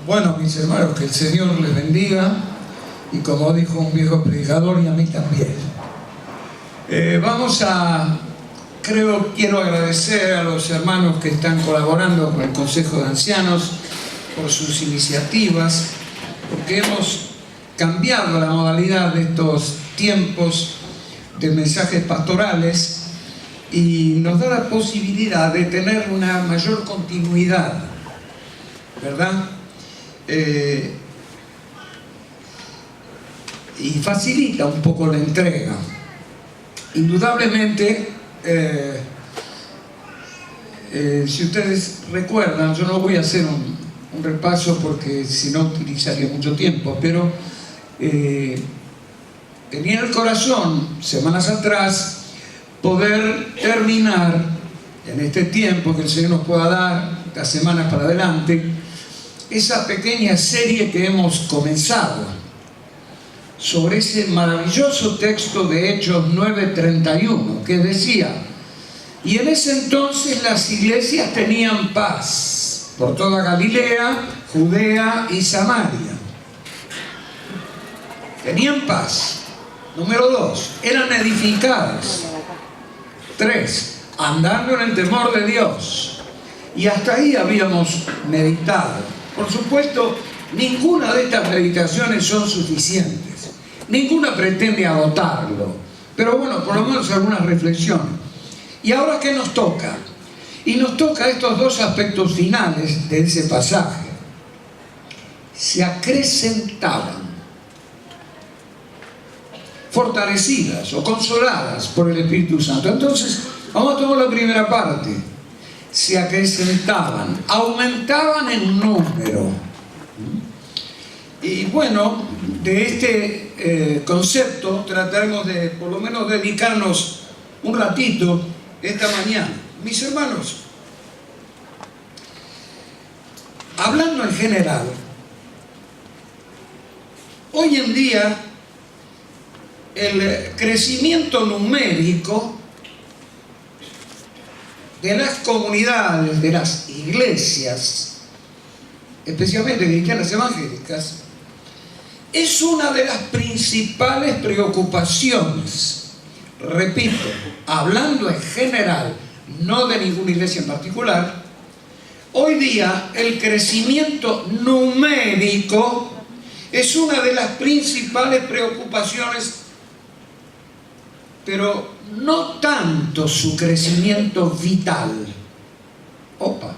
Bueno, mis hermanos, que el Señor les bendiga, y como dijo un viejo predicador, y a mí también. Quiero agradecer a los hermanos que están colaborando con el Consejo de Ancianos por sus iniciativas, porque hemos cambiado la modalidad de estos tiempos de mensajes pastorales y nos da la posibilidad de tener una mayor continuidad, ¿verdad? Y facilita un poco la entrega. Indudablemente, si ustedes recuerdan, yo no voy a hacer un repaso porque si no utilizaría mucho tiempo, pero tenía en el corazón, semanas atrás, poder terminar en este tiempo que el Señor nos pueda dar, las semanas para adelante, esa pequeña serie que hemos comenzado sobre ese maravilloso texto de Hechos 9:31 que decía: y en ese entonces las iglesias tenían paz por toda Galilea, Judea y Samaria. Tenían paz. Número 2, eran edificadas. 3, andando en el temor de Dios. Y hasta ahí habíamos meditado. Por supuesto, ninguna de estas meditaciones son suficientes. Ninguna pretende agotarlo. Pero bueno, por lo menos algunas reflexiones. ¿Y ahora qué nos toca? Y nos toca estos dos aspectos finales de ese pasaje. Se acrecentaban, fortalecidas o consoladas por el Espíritu Santo. Entonces, vamos a tomar la primera parte. Se acrecentaban, aumentaban en número. Y bueno, de este concepto trataremos de, por lo menos, dedicarnos un ratito esta mañana. Mis hermanos, hablando en general, hoy en día el crecimiento numérico de las comunidades, de las iglesias, especialmente cristianas evangélicas, es una de las principales preocupaciones. Repito, hablando en general, no de ninguna iglesia en particular, hoy día el crecimiento numérico es una de las principales preocupaciones, pero no tanto su crecimiento vital. Opa,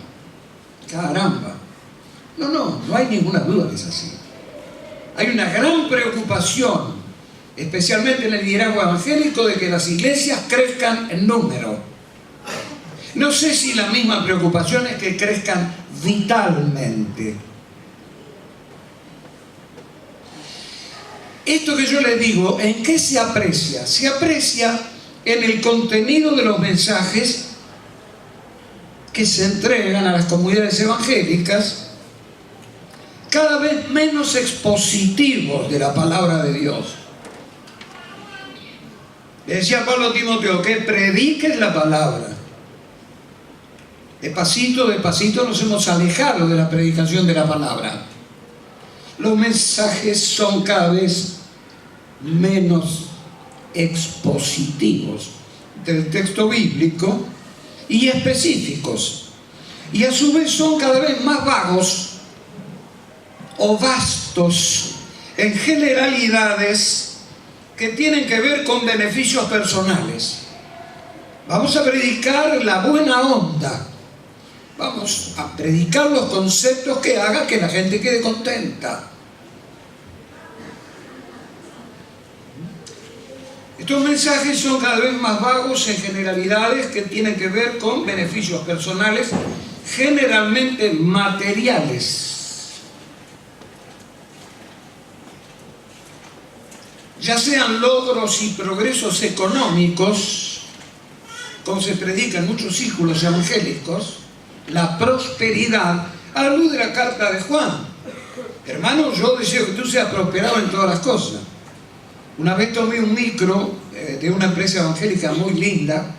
caramba. No hay ninguna duda que es así. Hay una gran preocupación, especialmente en el liderazgo evangélico, de que las iglesias crezcan en número. No sé si la misma preocupación es que crezcan vitalmente. Esto que yo les digo, ¿en qué se aprecia? Se aprecia en el contenido de los mensajes que se entregan a las comunidades evangélicas, cada vez menos expositivos de la palabra de Dios. Le decía Pablo a Timoteo que prediques la palabra. De pasito nos hemos alejado de la predicación de la palabra. Los mensajes son cada vez menos expositivos del texto bíblico y específicos, y a su vez son cada vez más vagos o vastos en generalidades que tienen que ver con beneficios personales. Vamos a predicar la buena onda, vamos a predicar los conceptos que hagan que la gente quede contenta. Estos mensajes son cada vez más vagos en generalidades que tienen que ver con beneficios personales, generalmente materiales. Ya sean logros y progresos económicos, como se predica en muchos círculos evangélicos, la prosperidad, a la luz de la carta de Juan. Hermano, yo deseo que tú seas prosperado en todas las cosas. Una vez tomé un micro de una empresa evangélica muy linda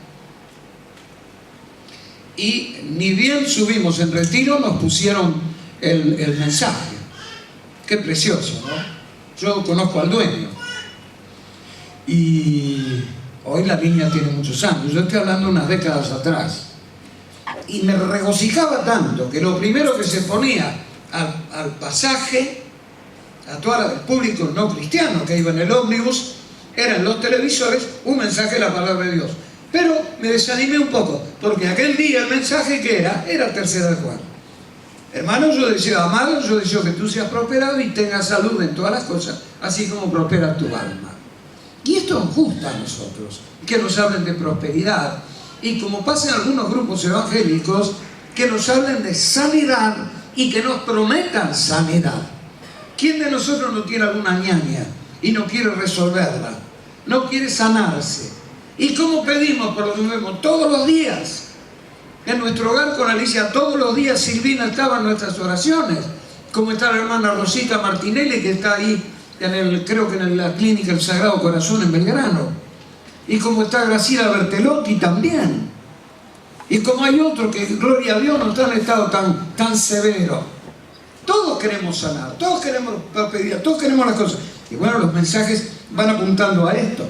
y ni bien subimos en retiro nos pusieron el mensaje. Qué precioso, ¿no? Yo conozco al dueño. Y hoy la línea tiene muchos años. Yo estoy hablando unas décadas atrás. Y me regocijaba tanto que lo primero que se ponía al pasaje, a todo el público no cristiano que iba en el ómnibus, eran los televisores, un mensaje de la palabra de Dios. Pero me desanimé un poco, porque aquel día el mensaje que era tercera de Juan. Hermano, yo deseo amado, yo deseo que tú seas prosperado y tengas salud en todas las cosas, así como prospera tu alma. Y esto nos gusta a nosotros, que nos hablen de prosperidad. Y como pasa en algunos grupos evangélicos, que nos hablen de sanidad y que nos prometan sanidad. ¿Quién de nosotros no tiene alguna ñaña y no quiere resolverla? No quiere sanarse. ¿Y cómo pedimos por lo que vemos todos los días? En nuestro hogar con Alicia todos los días Silvina estaba en nuestras oraciones, como está la hermana Rosita Martinelli, que está ahí creo que en la clínica El Sagrado Corazón en Belgrano, y como está Graciela Bertelotti también, y como hay otro que gloria a Dios no está en estado tan severo. Todos queremos sanar, todos queremos pedir, todos queremos las cosas, y bueno, los mensajes van apuntando a esto,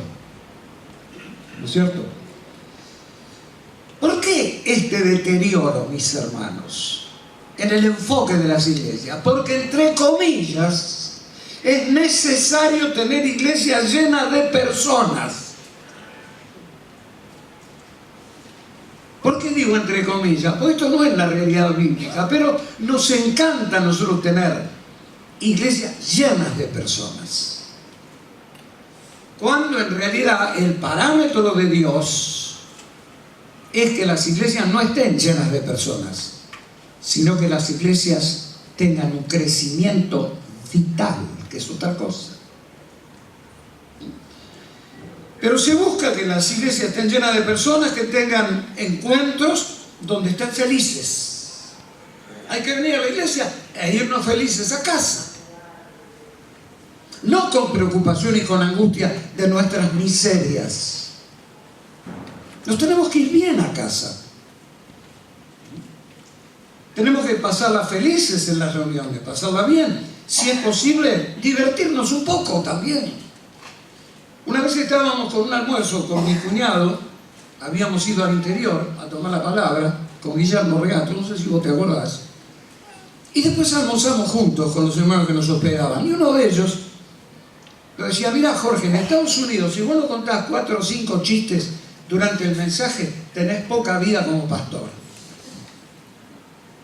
¿no es cierto? ¿Por qué este deterioro, mis hermanos, en el enfoque de las iglesias? Porque, entre comillas, es necesario tener iglesias llenas de personas. ¿Por qué digo entre comillas? Porque esto no es la realidad bíblica, pero nos encanta a nosotros tener iglesias llenas de personas. Cuando en realidad el parámetro de Dios es que las iglesias no estén llenas de personas, sino que las iglesias tengan un crecimiento vital, que es otra cosa. Pero se busca que las iglesias estén llenas de personas, que tengan encuentros donde estén felices. Hay que venir a la iglesia e irnos felices a casa. No con preocupación y con angustia de nuestras miserias. Nos tenemos que ir bien a casa. Tenemos que pasarla felices en las reuniones, pasarla bien. Si es posible, divertirnos un poco también. Una vez que estábamos con un almuerzo con mi cuñado, habíamos ido al interior a tomar la palabra con Guillermo Regato, no sé si vos te acordás, y después almorzamos juntos con los hermanos que nos hospedaban, y uno de ellos le decía: mira, Jorge, en Estados Unidos, si vos no contás 4 o 5 chistes durante el mensaje, tenés poca vida como pastor.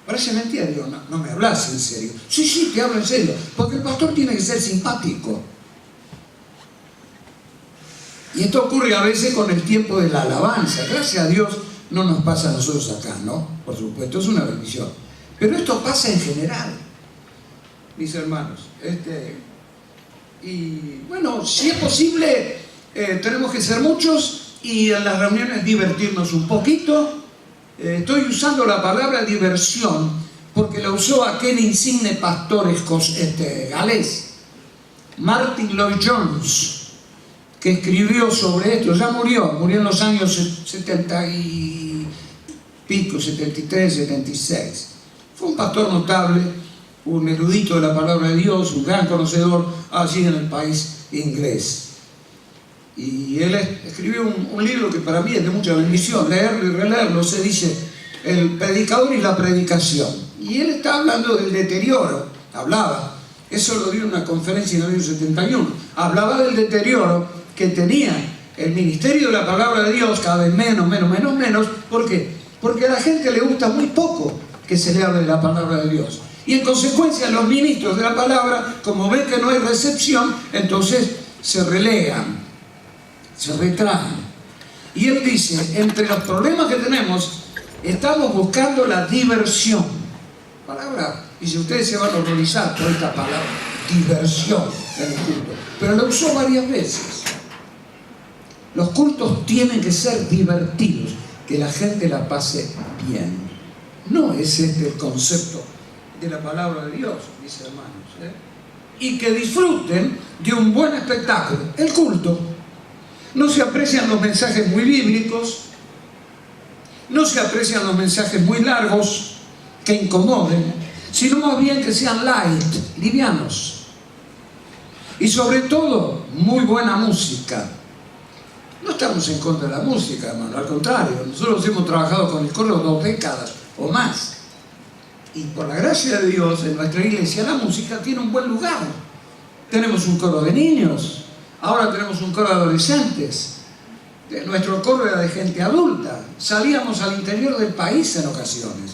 Parece mentira, digo, no me hablas en serio. Sí, te hablo en serio, porque el pastor tiene que ser simpático. Y esto ocurre a veces con el tiempo de la alabanza. Gracias a Dios no nos pasa a nosotros acá, ¿no? Por supuesto, es una bendición. Pero esto pasa en general, mis hermanos. Y bueno, si es posible, tenemos que ser muchos y en las reuniones divertirnos un poquito. Estoy usando la palabra diversión porque la usó aquel insigne pastor galés, Martin Lloyd-Jones, que escribió sobre esto. Ya murió en los años 70 y pico, 73, 76. Fue un pastor notable, un erudito de la palabra de Dios, un gran conocedor allí en el país inglés. Y él escribió un libro que para mí es de mucha bendición, leerlo y releerlo. Se dice El predicador y la predicación. Y él está hablando del deterioro. Eso lo dio en una conferencia en el año 71. Hablaba del deterioro que tenía el ministerio de la palabra de Dios, cada vez menos. ¿Por qué? Porque a la gente le gusta muy poco que se le hable de la palabra de Dios. Y en consecuencia los ministros de la palabra, como ven que no hay recepción, entonces se relegan, se retraen. Y él dice, entre los problemas que tenemos, estamos buscando la diversión. Y si ustedes se van a horrorizar por esta palabra, diversión en el culto, pero lo usó varias veces. Los cultos tienen que ser divertidos, que la gente la pase bien. No es este el concepto de la palabra de Dios, mis hermanos, y que disfruten de un buen espectáculo. El culto. No se aprecian los mensajes muy bíblicos, no se aprecian los mensajes muy largos que incomoden, sino más bien que sean light, livianos. Y sobre todo, muy buena música. No estamos en contra de la música, hermano, al contrario. Nosotros hemos trabajado con el coro 2 décadas o más. Y por la gracia de Dios, en nuestra iglesia, la música tiene un buen lugar. Tenemos un coro de niños, ahora tenemos un coro de adolescentes. Nuestro coro era de gente adulta. Salíamos al interior del país en ocasiones.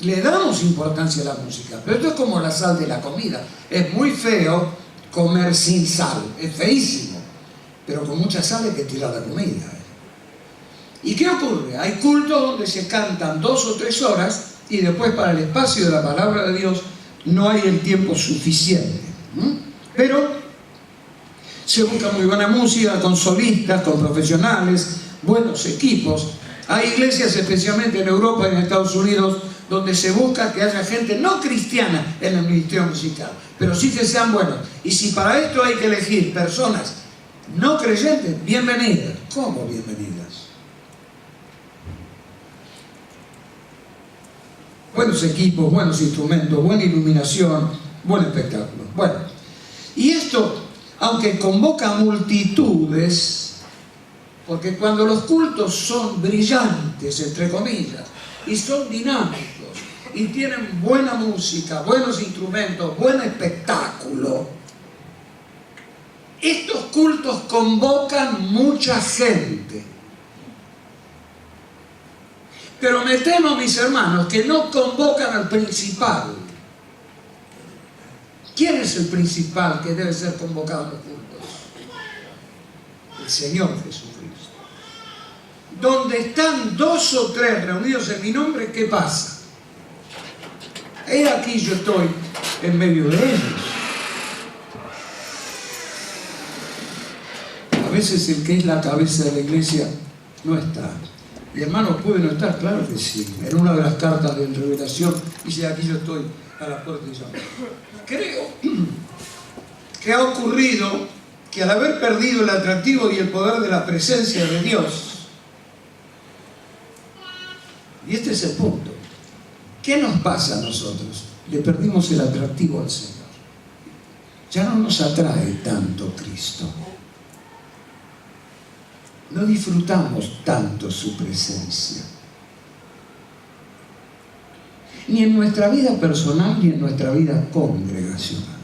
Le damos importancia a la música, pero esto es como la sal de la comida. Es muy feo comer sin sal, es feísimo, pero con mucha sal hay que tirar la comida. ¿Y qué ocurre? Hay cultos donde se cantan 2 o 3 horas y después para el espacio de la palabra de Dios no hay el tiempo suficiente. Pero se busca muy buena música, con solistas, con profesionales, buenos equipos. Hay iglesias, especialmente en Europa y en Estados Unidos, donde se busca que haya gente no cristiana en el ministerio musical, pero sí que sean buenos. Y si para esto hay que elegir personas no creyentes, bienvenidas. ¿Cómo bienvenidas? Buenos equipos, buenos instrumentos, buena iluminación, buen espectáculo. Bueno, y esto, aunque convoca multitudes, porque cuando los cultos son brillantes, entre comillas, y son dinámicos, y tienen buena música, buenos instrumentos, buen espectáculo, estos cultos convocan mucha gente. Pero me temo, mis hermanos, que no convocan al principal. ¿Quién es el principal que debe ser convocado en los cultos? El Señor Jesucristo. Donde están 2 o 3 reunidos en mi nombre, ¿qué pasa? He aquí yo estoy en medio de ellos. A veces el que es la cabeza de la iglesia no está. Y hermanos, ¿puede no estar? Claro que sí. En una de las cartas de revelación dice: aquí yo estoy a la puerta y llamo. Creo que ha ocurrido que al haber perdido el atractivo y el poder de la presencia de Dios, y este es el punto, ¿qué nos pasa a nosotros? Le perdimos el atractivo al Señor. Ya no nos atrae tanto Cristo. No disfrutamos tanto su presencia. Ni en nuestra vida personal, ni en nuestra vida congregacional.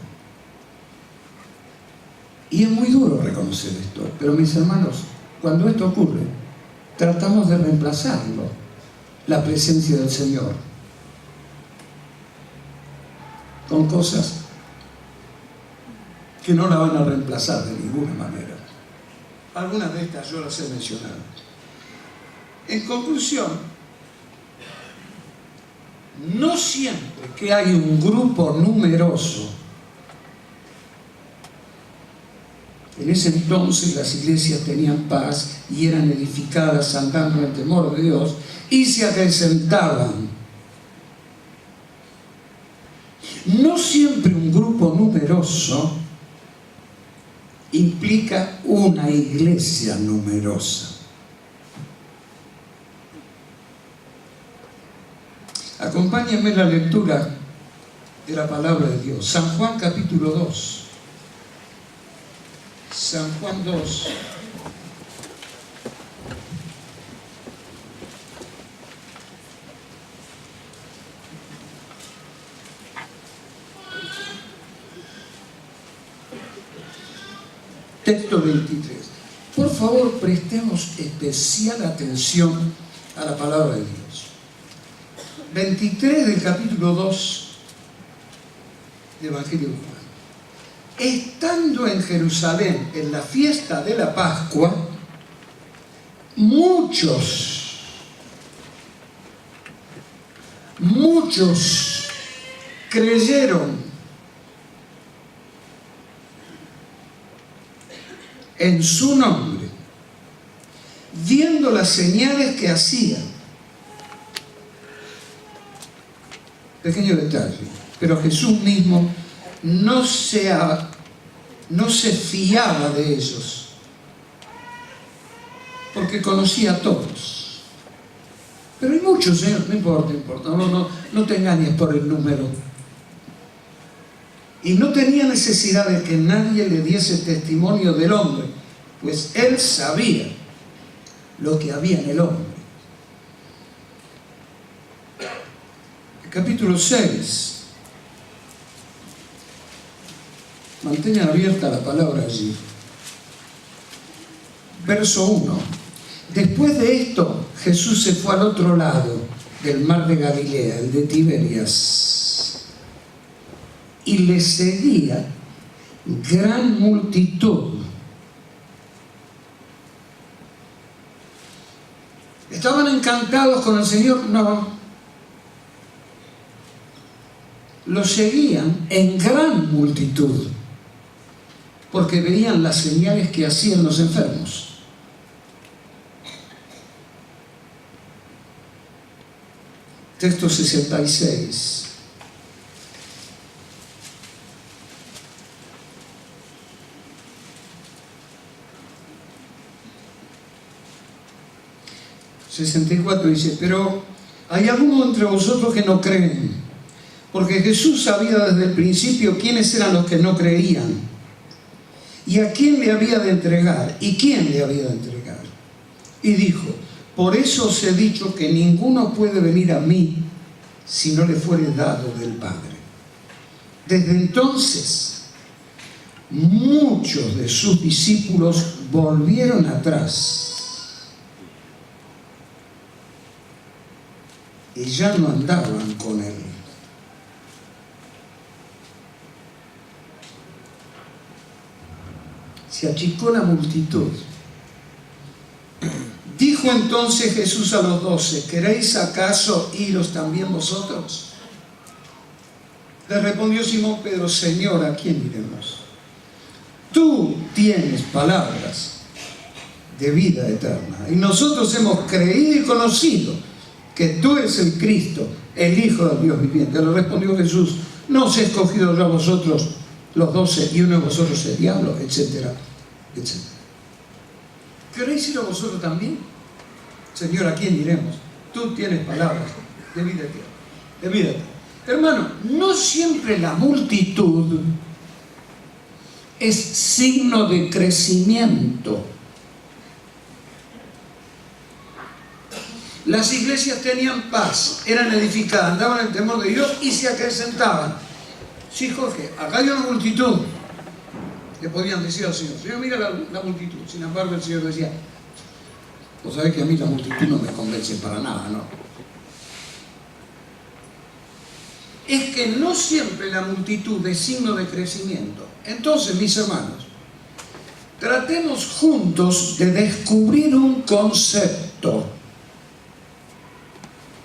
Y es muy duro reconocer esto, pero mis hermanos, cuando esto ocurre, tratamos de reemplazarlo, la presencia del Señor, con cosas que no la van a reemplazar de ninguna manera. Algunas de estas yo las he mencionado. En conclusión, no siempre que hay un grupo numeroso, en ese entonces las iglesias tenían paz y eran edificadas andando en el temor de Dios y se acrecentaban. No siempre un grupo numeroso implica una iglesia numerosa. Acompáñenme en la lectura de la palabra de Dios. San Juan capítulo 2. San Juan 2. Texto 23. Por favor, prestemos especial atención a la palabra de Dios. 23 del capítulo 2 del Evangelio de Juan. Estando en Jerusalén en la fiesta de la Pascua, muchos creyeron en su nombre, viendo las señales que hacía. Pequeño detalle, pero Jesús mismo no se fiaba de ellos, porque conocía a todos. Pero hay muchos, Señor, no importa, no te engañes por el número. y no tenía necesidad de que nadie le diese testimonio del hombre, pues él sabía lo que había en el hombre. El capítulo 6. Mantengan abierta la palabra allí. Verso 1. Después de esto, Jesús se fue al otro lado del mar de Galilea, el de Tiberias, y le seguía gran multitud. ¿Estaban encantados con el Señor? No. Lo seguían en gran multitud, porque veían las señales que hacían los enfermos. Texto 66. Dice, pero hay algunos entre vosotros que no creen, porque Jesús sabía desde el principio quiénes eran los que no creían y a quién le había de entregar y quién le había de entregar. Y dijo, por eso os he dicho que ninguno puede venir a mí si no le fuere dado del Padre. Desde entonces, muchos de sus discípulos volvieron atrás y ya no andaban con él. Se achicó la multitud. Dijo entonces Jesús a los 12, ¿queréis acaso iros también vosotros? Le respondió Simón Pedro, Señor, ¿a quién iremos? Tú tienes palabras de vida eterna, y nosotros hemos creído y conocido que tú eres el Cristo, el Hijo del Dios viviente. Le respondió Jesús, no os he escogido yo a vosotros los 12 y uno de vosotros es diablo, etcétera, etcétera. ¿Queréis ir a vosotros también? Señor, ¿a quién iremos? Tú tienes palabras de vida eterna. De vida eterna. Hermano, no siempre la multitud es signo de crecimiento. Las iglesias tenían paz, eran edificadas, andaban en el temor de Dios y se acrecentaban. Sí, Jorge, acá hay una multitud. Le podían decir al Señor, Señor, mira la multitud. Sin embargo, el Señor decía, vos sabés que a mí la multitud no me convence para nada, ¿no? Es que no siempre la multitud es signo de crecimiento. Entonces, mis hermanos, tratemos juntos de descubrir un concepto.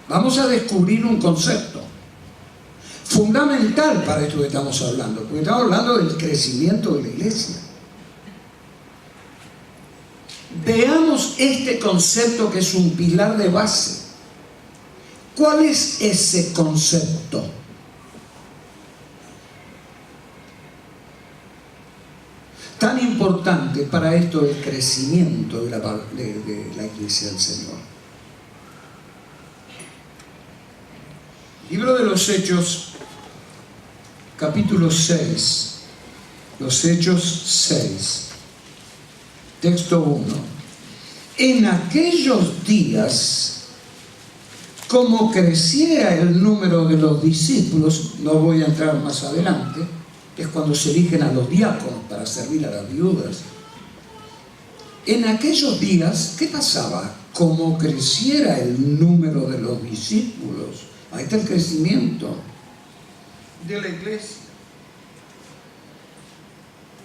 Vamos a descubrir un concepto fundamental para esto que estamos hablando, porque estamos hablando del crecimiento de la iglesia. Veamos este concepto que es un pilar de base. ¿Cuál es ese concepto? Tan importante para esto el crecimiento de la iglesia del Señor. Libro de los Hechos, capítulo 6, los Hechos 6, texto 1. En aquellos días, como creciera el número de los discípulos, no voy a entrar más adelante, es cuando se eligen a los diáconos para servir a las viudas. En aquellos días, ¿qué pasaba? Como creciera el número de los discípulos. Ahí está el crecimiento de la iglesia.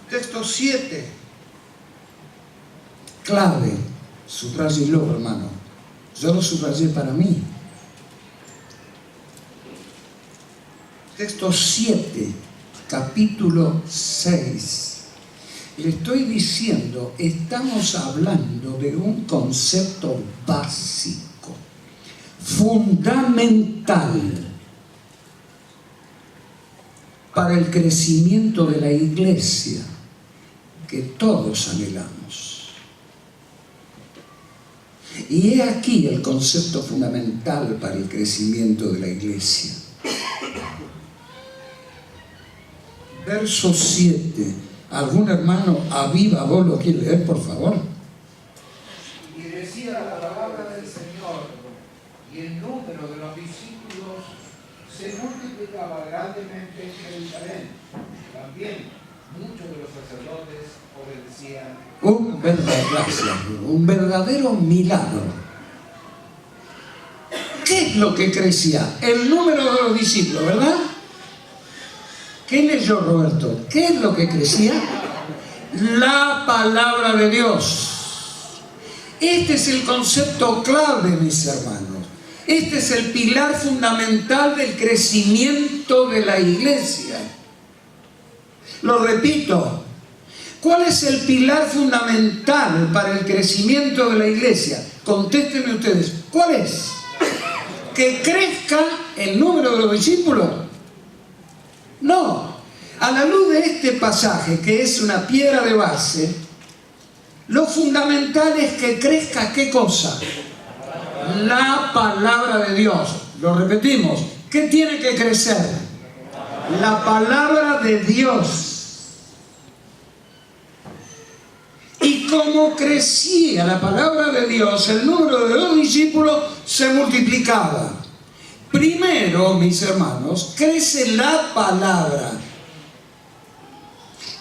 Texto 7. Clave. Subrayelo, hermano. Yo lo subrayé para mí. Texto 7, capítulo 6. Le estoy diciendo, estamos hablando de un concepto básico, fundamental para el crecimiento de la iglesia que todos anhelamos. Y he aquí el concepto fundamental para el crecimiento de la iglesia. verso 7. ¿Algún hermano a viva voz lo quiere leer, por favor? Y decía la palabra del Señor, y el número de los discípulos se multiplicaba grandemente en Jerusalén. También muchos de los sacerdotes obedecían. Un verdadero milagro. ¿Qué es lo que crecía? El número de los discípulos, ¿verdad? ¿Qué leyó Roberto? ¿Qué es lo que crecía? La palabra de Dios. Este es el concepto clave, mis hermanos. Este es el pilar fundamental del crecimiento de la iglesia. Lo repito. ¿Cuál es el pilar fundamental para el crecimiento de la iglesia? Contéstenme ustedes. ¿Cuál es? ¿Que crezca el número de los discípulos? No. A la luz de este pasaje, que es una piedra de base, lo fundamental es que crezca ¿qué cosa? La palabra de Dios. Lo repetimos. ¿Qué tiene que crecer? La palabra de Dios. Y como crecía la palabra de Dios, el número de los discípulos se multiplicaba. Primero, mis hermanos, crece la palabra.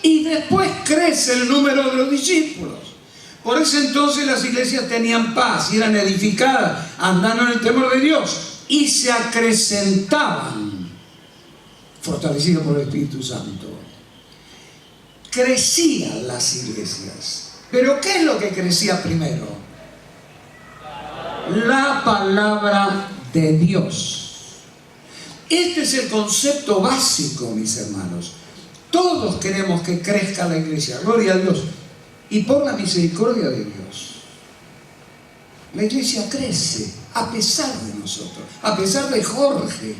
Y después crece el número de los discípulos. Por eso entonces las iglesias tenían paz y eran edificadas, andando en el temor de Dios. Y se acrecentaban, fortalecidos por el Espíritu Santo. Crecían las iglesias. Pero ¿qué es lo que crecía primero? La palabra de Dios. Este es el concepto básico, mis hermanos. Todos queremos que crezca la iglesia, gloria a Dios. Y por la misericordia de Dios, la iglesia crece a pesar de nosotros, a pesar de Jorge.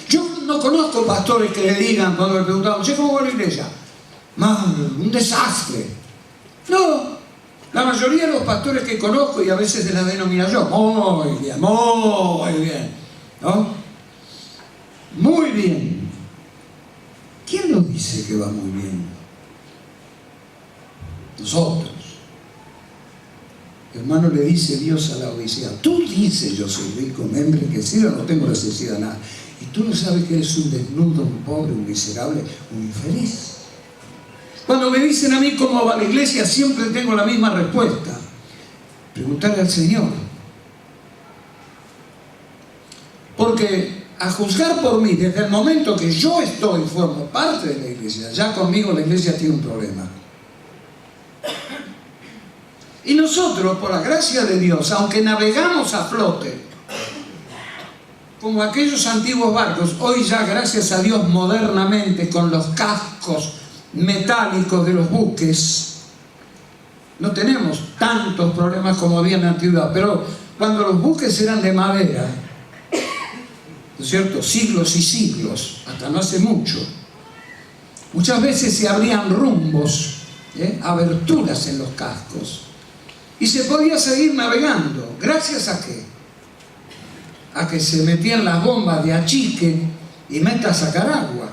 Yo no conozco pastores que le digan cuando le preguntamos, ¿cómo va la iglesia? Mal, un desastre. No, la mayoría de los pastores que conozco, y a veces de la denominación, muy bien, ¿no? Muy bien. ¿Quién nos dice que va muy bien? Nosotros. Hermano, le dice Dios a la Odisea, tú dices yo soy rico, me enriquecido, no tengo necesidad de nada. Y tú no sabes que eres un desnudo, un pobre, un miserable, un infeliz. Cuando me dicen a mí cómo va la iglesia, siempre tengo la misma respuesta. Preguntarle al Señor. Porque a juzgar por mí, desde el momento que yo estoy, formo parte de la iglesia, ya conmigo la iglesia tiene un problema. Y nosotros, por la gracia de Dios, aunque navegamos a flote, como aquellos antiguos barcos, hoy ya, gracias a Dios, modernamente, con los cascos metálicos de los buques, no tenemos tantos problemas como había en la antigüedad, pero cuando los buques eran de madera, ¿no es cierto?, siglos y siglos, hasta no hace mucho, muchas veces se abrían rumbos, aberturas en los cascos, y se podía seguir navegando. ¿Gracias a qué? A que se metían las bombas de achique y meta a sacar agua.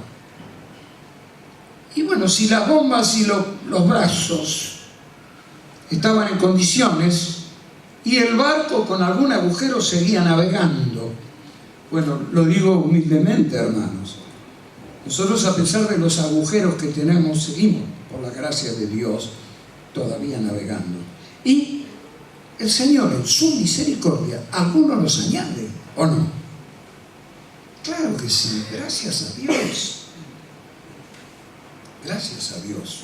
Y bueno, si las bombas y los brazos estaban en condiciones y el barco con algún agujero seguía navegando. Bueno, lo digo humildemente, hermanos. Nosotros, a pesar de los agujeros que tenemos, seguimos, por la gracia de Dios, todavía navegando. Y el Señor, en su misericordia, algunos los añade, ¿o no? Claro que sí, gracias a Dios. Gracias a Dios.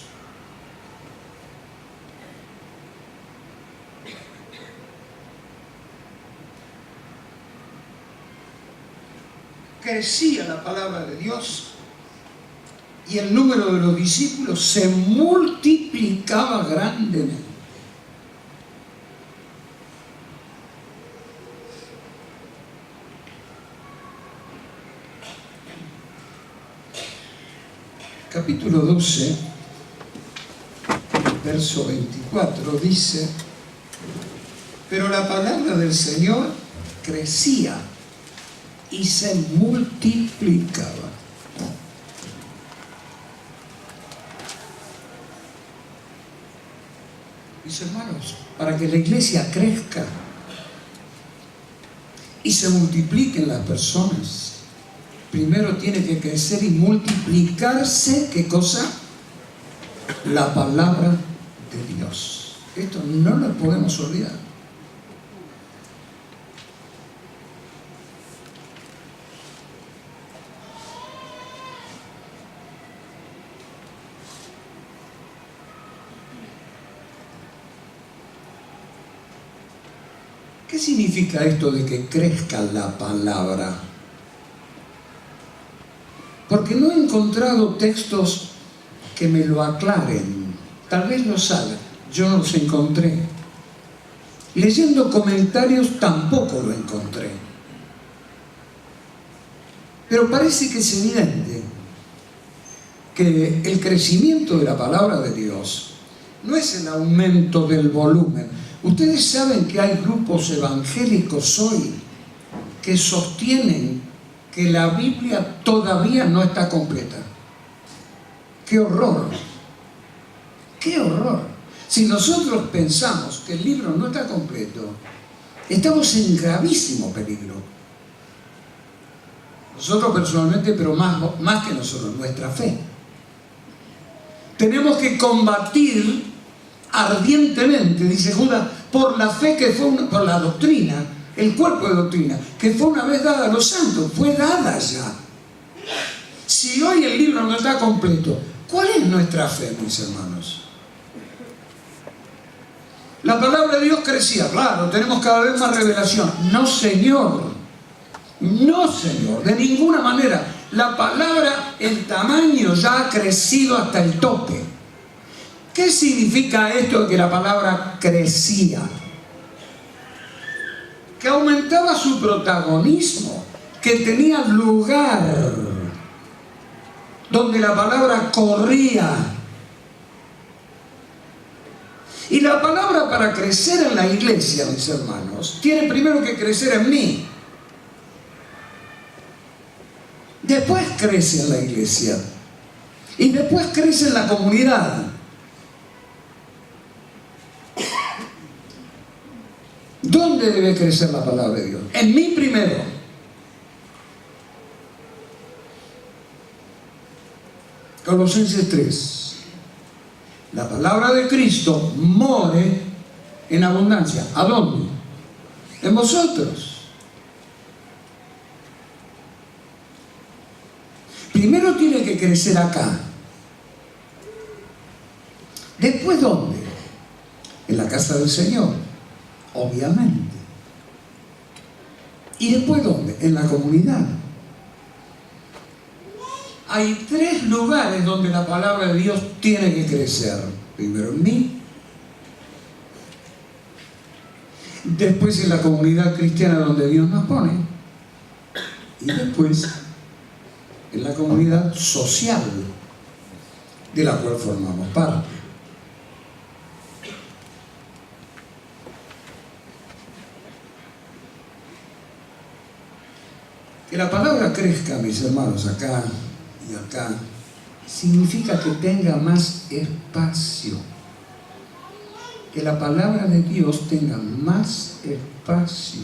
Crecía la palabra de Dios y el número de los discípulos se multiplicaba grandemente. Capítulo 12, verso 24 dice: pero la palabra del Señor crecía y se multiplicaba. Mis hermanos, para que la iglesia crezca y se multipliquen las personas, primero tiene que crecer y multiplicarse, ¿qué cosa? La palabra de Dios. Esto no lo podemos olvidar. ¿Qué significa esto de que crezca la palabra? Porque no he encontrado textos que me lo aclaren. Tal vez los haya, yo no los encontré. Leyendo comentarios tampoco lo encontré. Pero parece que es evidente que el crecimiento de la palabra de Dios no es el aumento del volumen. Ustedes saben que hay grupos evangélicos hoy que sostienen que la Biblia todavía no está completa. ¡Qué horror! ¡Qué horror! Si nosotros pensamos que el libro no está completo, estamos en gravísimo peligro. Nosotros personalmente, pero más que nosotros, nuestra fe. Tenemos que combatir ardientemente, dice Judas, por la fe que fue por la doctrina, el cuerpo de doctrina, que fue una vez dada a los santos, fue dada ya. Si hoy el libro no está completo, ¿cuál es nuestra fe, mis hermanos? La palabra de Dios crecía, claro, tenemos cada vez más revelación. No, Señor, no, Señor, de ninguna manera. La palabra en tamaño ya ha crecido hasta el tope. ¿Qué significa esto de que la palabra crecía? Que aumentaba su protagonismo, que tenía lugar donde la palabra corría. Y la palabra, para crecer en la iglesia, mis hermanos, tiene primero que crecer en mí. Después crece en la iglesia. Y después crece en la comunidad. ¿Dónde debe crecer la palabra de Dios? En mí primero. Colosenses 3. La palabra de Cristo more en abundancia. ¿A dónde? En vosotros. Primero tiene que crecer acá. ¿Después dónde? En la casa del Señor, obviamente. ¿Y después dónde? En la comunidad. Hay 3 lugares donde la palabra de Dios tiene que crecer. Primero en mí, después en la comunidad cristiana donde Dios nos pone, y después en la comunidad social de la cual formamos parte. Que la palabra crezca, mis hermanos, acá y acá, significa que tenga más espacio. Que la palabra de Dios tenga más espacio.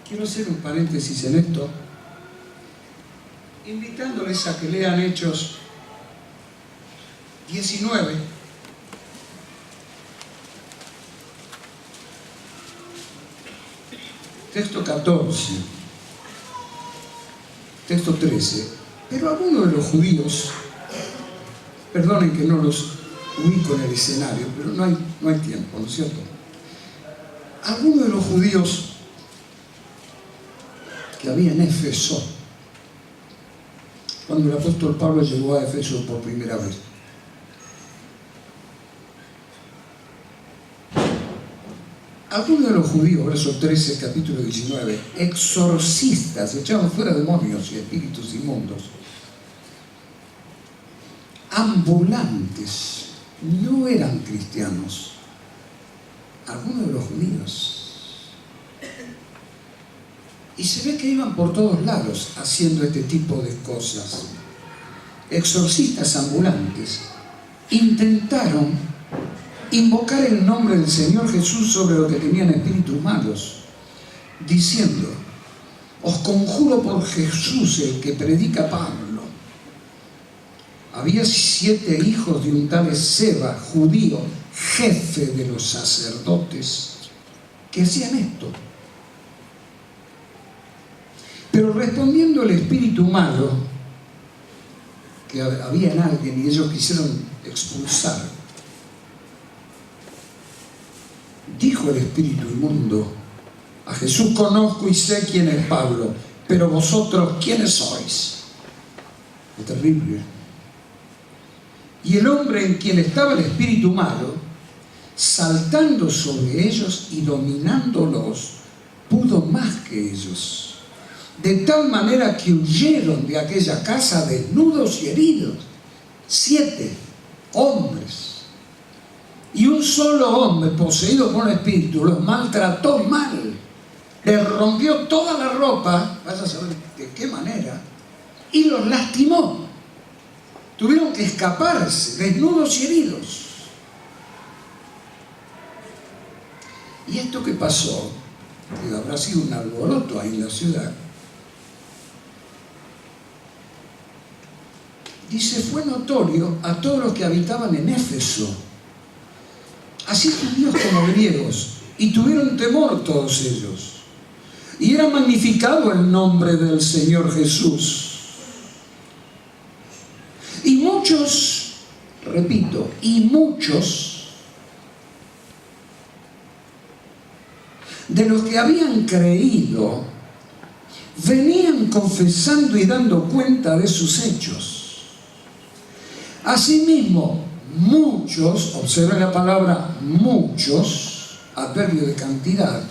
Quiero hacer un paréntesis en esto, invitándoles a que lean Hechos 19, texto 14, texto 13. Pero algunos de los judíos, perdonen que no los ubico en el escenario, pero no hay tiempo, ¿no es cierto? Algunos de los judíos que había en Éfeso, cuando el apóstol Pablo llegó a Éfeso por primera vez, algunos de los judíos, verso 13, capítulo 19, exorcistas, echaban fuera demonios y espíritus inmundos, ambulantes, no eran cristianos, algunos de los judíos. Y se ve que iban por todos lados haciendo este tipo de cosas. Exorcistas ambulantes intentaron invocar el nombre del Señor Jesús sobre los que tenían espíritus malos, diciendo: os conjuro por Jesús, el que predica Pablo. Había 7 hijos de un tal Seba, judío, jefe de los sacerdotes, que hacían esto. Pero respondiendo el espíritu malo que había en alguien y ellos quisieron expulsar, dijo el espíritu inmundo: a Jesús conozco y sé quién es Pablo, pero vosotros, ¿quiénes sois? Es terrible. Y el hombre en quien estaba el espíritu malo, saltando sobre ellos y dominándolos, pudo más que ellos, de tal manera que huyeron de aquella casa desnudos y heridos. 7 hombres. Y un solo hombre, poseído por un espíritu, los maltrató mal. Les rompió toda la ropa, vas a saber de qué manera, y los lastimó. Tuvieron que escaparse, desnudos y heridos. Y esto que pasó, que habrá sido un alboroto ahí en la ciudad, dice, fue notorio a todos los que habitaban en Éfeso, así judíos como griegos, y tuvieron temor todos ellos. Y era magnificado el nombre del Señor Jesús. Y muchos, repito, y muchos de los que habían creído venían confesando y dando cuenta de sus hechos. Asimismo, muchos, observen la palabra muchos, adverbio de cantidad,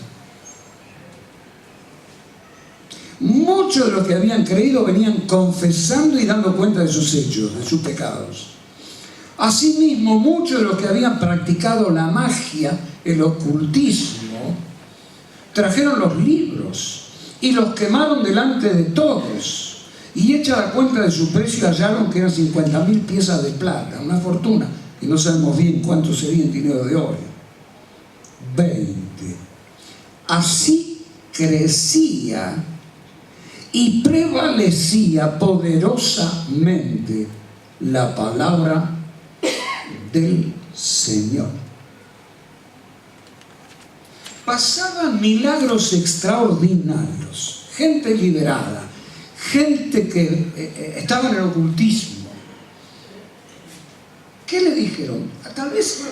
muchos de los que habían creído venían confesando y dando cuenta de sus hechos, de sus pecados. Asimismo, muchos de los que habían practicado la magia, el ocultismo, trajeron los libros y los quemaron delante de todos. Y hecha la cuenta de su precio, hallaron que eran 50.000 piezas de plata, una fortuna, y no sabemos bien cuánto sería en dinero de hoy. 20. Así crecía y prevalecía poderosamente la palabra del Señor. Pasaban milagros extraordinarios, gente liberada, gente que estaba en el ocultismo. ¿Qué le dijeron? Tal vez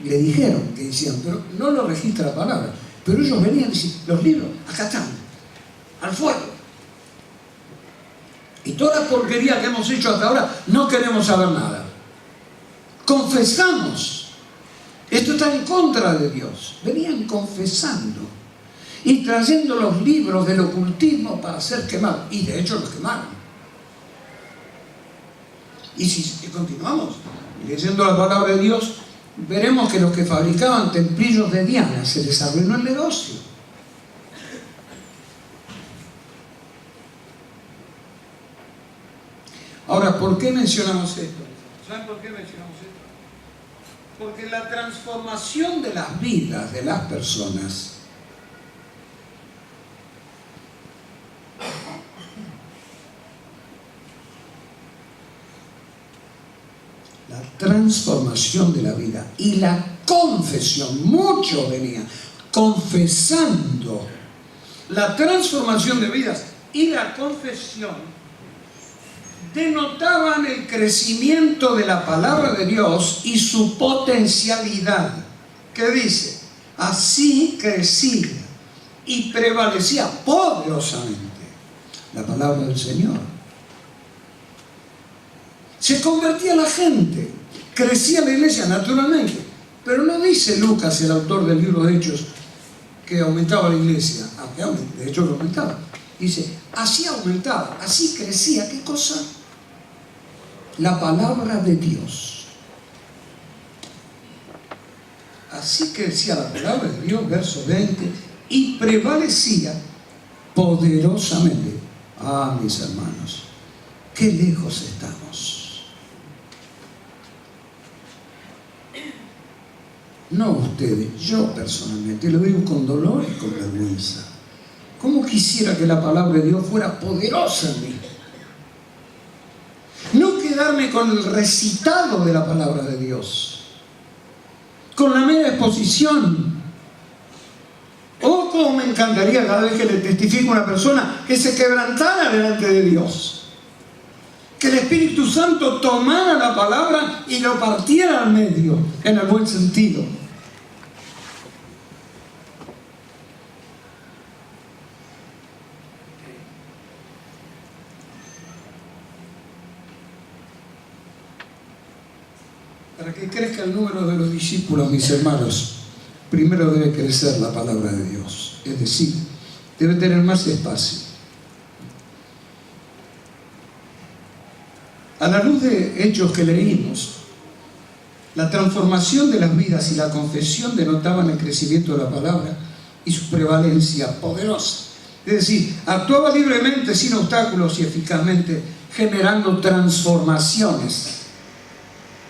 le dijeron que decían, pero no lo registra la palabra. Pero ellos venían y decían, los libros, acá están, al fuego. Y toda la porquería que hemos hecho hasta ahora, no queremos saber nada. Confesamos. Esto está en contra de Dios. Venían confesando y trayendo los libros del ocultismo para ser quemados. Y de hecho los quemaron. Y si continuamos leyendo la palabra de Dios, veremos que los que fabricaban templillos de Diana se les arruinó el negocio. Ahora, ¿por qué mencionamos esto? ¿Saben por qué mencionamos esto? Porque la transformación de las vidas de las personas transformación de la vida y la confesión, muchos venían confesando la transformación de vidas y la confesión denotaban el crecimiento de la palabra de Dios y su potencialidad. ¿Qué dice? Así crecía y prevalecía poderosamente la palabra del Señor. Se convertía la gente, crecía la iglesia naturalmente, pero no dice Lucas, el autor del libro de Hechos, que aumentaba la iglesia, aunque de hecho lo aumentaba. Dice, así aumentaba, así crecía, ¿qué cosa? La palabra de Dios. Así crecía la palabra de Dios, verso 20, y prevalecía poderosamente. Ah, mis hermanos, qué lejos estamos. No ustedes, yo personalmente, lo digo con dolor y con vergüenza. ¿Cómo quisiera que la palabra de Dios fuera poderosa en mí? No quedarme con el recitado de la palabra de Dios, con la mera exposición. Oh, cómo me encantaría cada vez que le testifico a una persona que se quebrantara delante de Dios, que el Espíritu Santo tomara la palabra y lo partiera al medio, en el buen sentido. Para que crezca el número de los discípulos, mis hermanos, primero debe crecer la palabra de Dios. Es decir, debe tener más espacio. A la luz de hechos que leímos, la transformación de las vidas y la confesión denotaban el crecimiento de la palabra y su prevalencia poderosa. Es decir, actuaba libremente, sin obstáculos y eficazmente, generando transformaciones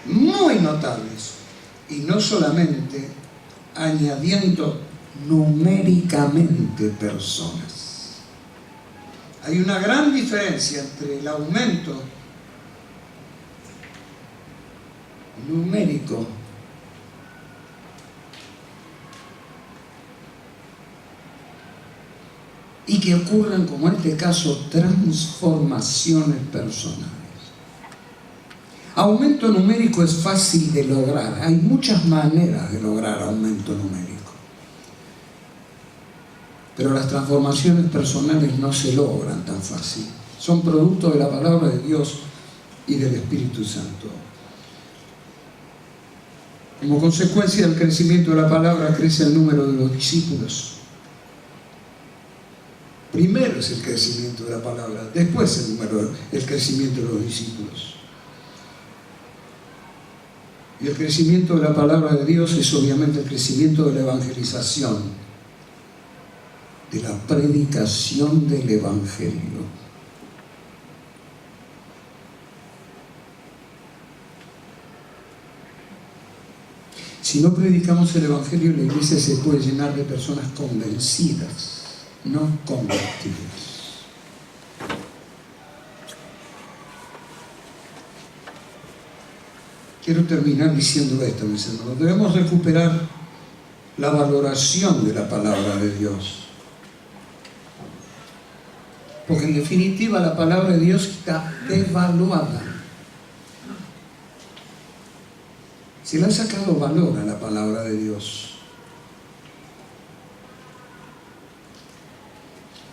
muy notables, y no solamente añadiendo numéricamente personas. Hay una gran diferencia entre el aumento numérico y que ocurran, como en este caso, transformaciones personales. Aumento numérico es fácil de lograr. Hay muchas maneras de lograr aumento numérico. Pero las transformaciones personales no se logran tan fácil. Son producto de la palabra de Dios y del Espíritu Santo. Como consecuencia del crecimiento de la palabra, crece el número de los discípulos. Primero es el crecimiento de la palabra, después el crecimiento de los discípulos. Y el crecimiento de la palabra de Dios es obviamente el crecimiento de la evangelización, de la predicación del Evangelio. Si no predicamos el Evangelio, la iglesia se puede llenar de personas convencidas, no convertidas. Quiero terminar diciendo esto, mis hermanos. Debemos recuperar la valoración de la palabra de Dios. Porque en definitiva la palabra de Dios está devaluada. Se le ha sacado valor a la palabra de Dios.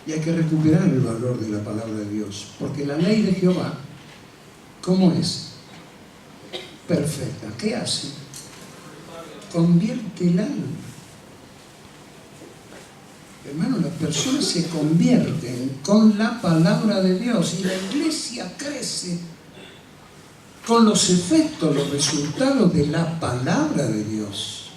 Y hay que recuperar el valor de la palabra de Dios. Porque la ley de Jehová, ¿cómo es? Perfecta. ¿Qué hace? Convierte el alma. Hermano, las personas se convierten con la palabra de Dios y la iglesia crece con los efectos, los resultados de la palabra de Dios.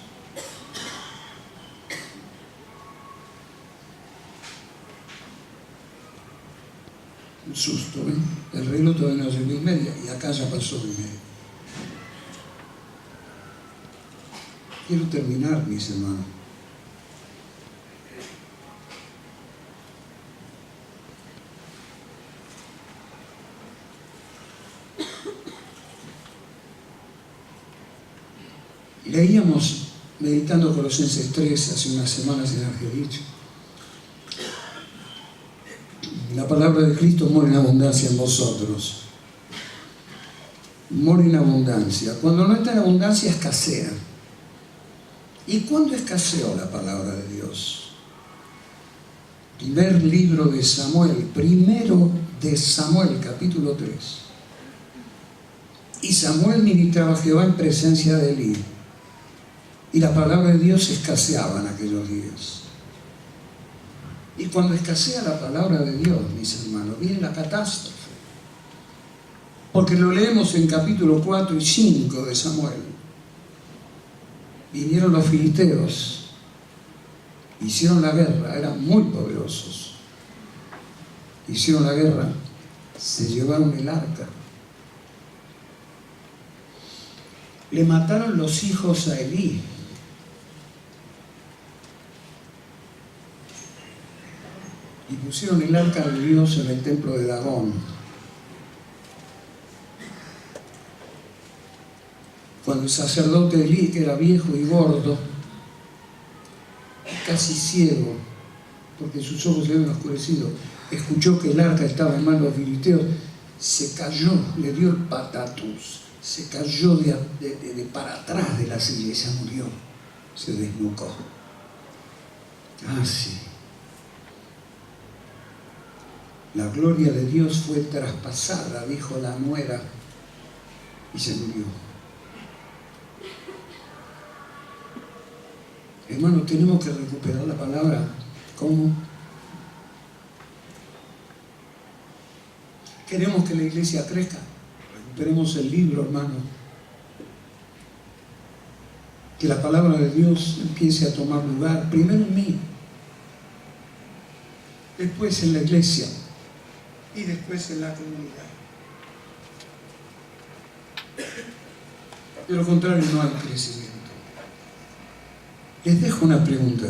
Un susto, ¿eh? El reloj todavía no llegó y media y acá ya pasó y media. Quiero terminar, mis hermanos. Leíamos, meditando Colosenses 3, hace unas semanas en Argelicho. La palabra de Cristo mora en abundancia en vosotros. Mora en abundancia. Cuando no está en abundancia, escasea. ¿Y cuándo escaseó la palabra de Dios? Primer libro de Samuel, primero de Samuel, capítulo 3. Y Samuel ministraba a Jehová en presencia de Elí. Y la palabra de Dios escaseaba en aquellos días. Y cuando escasea la palabra de Dios, mis hermanos, viene la catástrofe. Porque lo leemos en capítulo 4 y 5 de Samuel. Vinieron los filisteos, hicieron la guerra, eran muy poderosos. hicieron la guerra, se llevaron el arca. Le mataron los hijos a Elí. Y pusieron el arca de Dios en el templo de Dagón. Cuando el sacerdote Elí, que era viejo y gordo, casi ciego, porque sus ojos se habían oscurecido, escuchó que el arca estaba en manos filisteos, se cayó, le dio el patatus, se cayó de para atrás de la silla y se murió, se desnucó. Ah, sí. La gloria de Dios fue traspasada, dijo la nuera, y se murió. Hermano, tenemos que recuperar la palabra. ¿Cómo? Queremos que la iglesia crezca. Recuperemos el libro, hermano. Que la palabra de Dios empiece a tomar lugar, primero en mí, después en la iglesia y después en la comunidad. De lo contrario, no hay crecimiento. Les dejo una pregunta.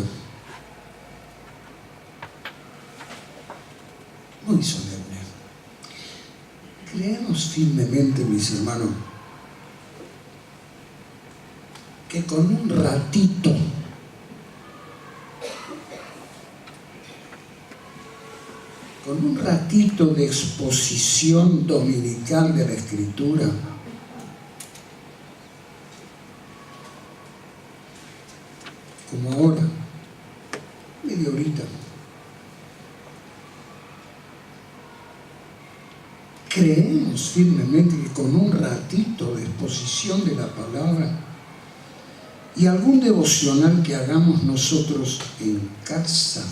Muy solemne. Creemos firmemente, mis hermanos, que con un ratito de exposición dominical de la Escritura, como ahora, media horita, creemos firmemente que con un ratito de exposición de la palabra y algún devocional que hagamos nosotros en casa,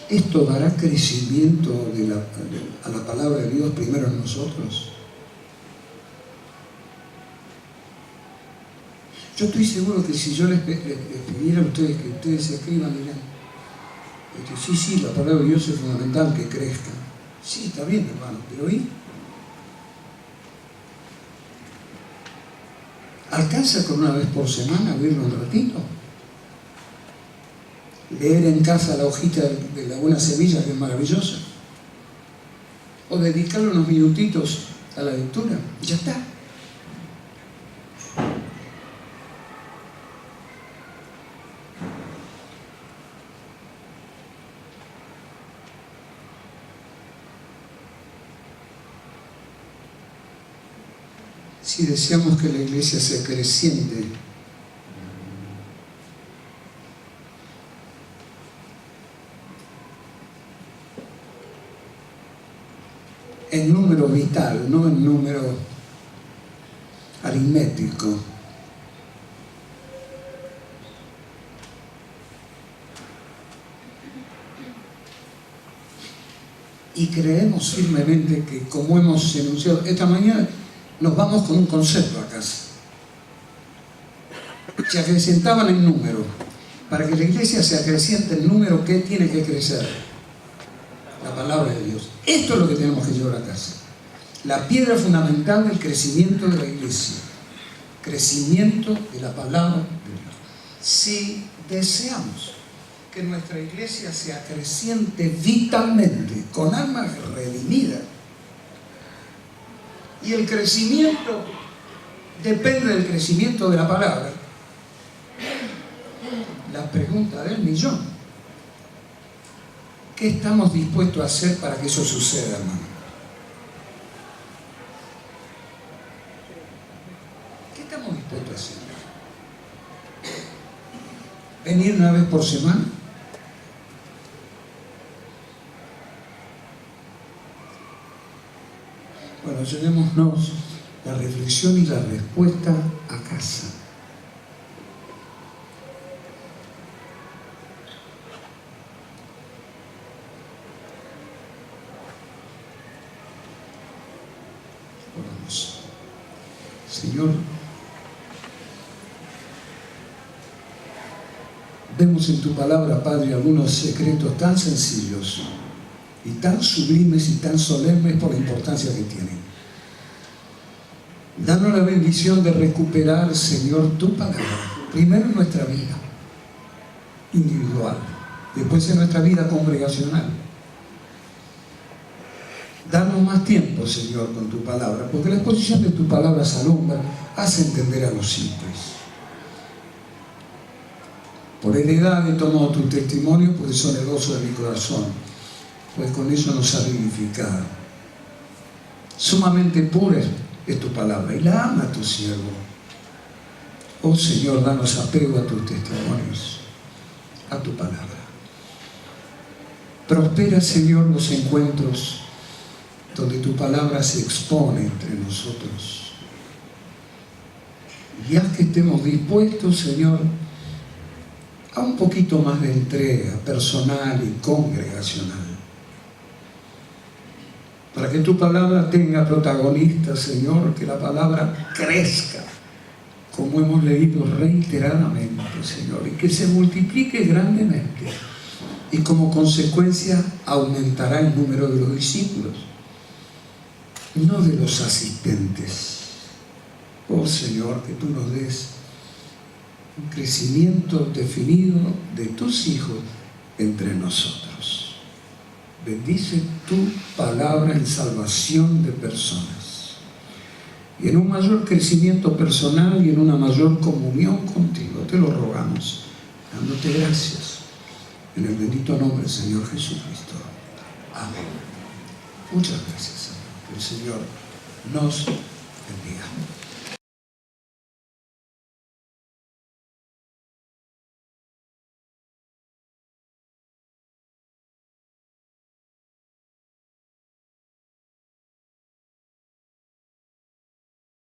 esto dará crecimiento a la palabra de Dios primero en nosotros. Yo estoy seguro que si yo les pidiera a ustedes que ustedes se escriban, dirán, sí, la palabra de Dios es fundamental que crezca. Sí, está bien, hermano, pero ¿y? ¿Alcanza con una vez por semana verlo un ratito? Leer en casa la hojita de la buena semilla, que es maravillosa. O dedicarle unos minutitos a la lectura. Ya está. Si deseamos que la iglesia sea creciente, en número vital, no en número aritmético. Y creemos firmemente que, como hemos enunciado esta mañana, nos vamos con un concepto a casa. Se acrecentaban en número. Para que la iglesia se acreciente en número, ¿qué tiene que crecer? La palabra de Dios. Esto es lo que tenemos que llevar a casa. La piedra fundamental del crecimiento de la iglesia. Crecimiento de la palabra de Dios. Si deseamos que nuestra iglesia sea creciente vitalmente, con almas redimidas, y el crecimiento depende del crecimiento de la palabra, la pregunta del millón: ¿qué estamos dispuestos a hacer para que eso suceda, hermano? ¿Qué estamos dispuestos a hacer? ¿Venir una vez por semana? Bueno, llevémonos la reflexión y la respuesta a casa. Señor, vemos en tu palabra, Padre, algunos secretos tan sencillos y tan sublimes y tan solemnes por la importancia que tienen. Danos la bendición de recuperar, Señor, tu palabra, primero en nuestra vida individual, después en nuestra vida congregacional. Danos más tiempo, Señor, con tu palabra, porque la exposición de tu palabra alumbra, hace entender a los simples. Por heredad he tomado tu testimonio, porque son el gozo de mi corazón, pues con eso nos ha vivificado. Sumamente pura es tu palabra, y la ama tu siervo. Oh Señor, danos apego a tus testimonios, a tu palabra. Prospera, Señor, los encuentros donde tu palabra se expone entre nosotros. Y haz que estemos dispuestos, Señor, a un poquito más de entrega personal y congregacional, para que tu palabra tenga protagonista, Señor, que la palabra crezca, como hemos leído reiteradamente, Señor, y que se multiplique grandemente, y como consecuencia aumentará el número de los discípulos, no de los asistentes. Oh Señor, que tú nos des un crecimiento definido de tus hijos entre nosotros. Bendice tu palabra en salvación de personas y en un mayor crecimiento personal y en una mayor comunión contigo. Te lo rogamos, dándote gracias en el bendito nombre del Señor Jesucristo. Amén. Muchas gracias, Señor. Que el Señor nos bendiga.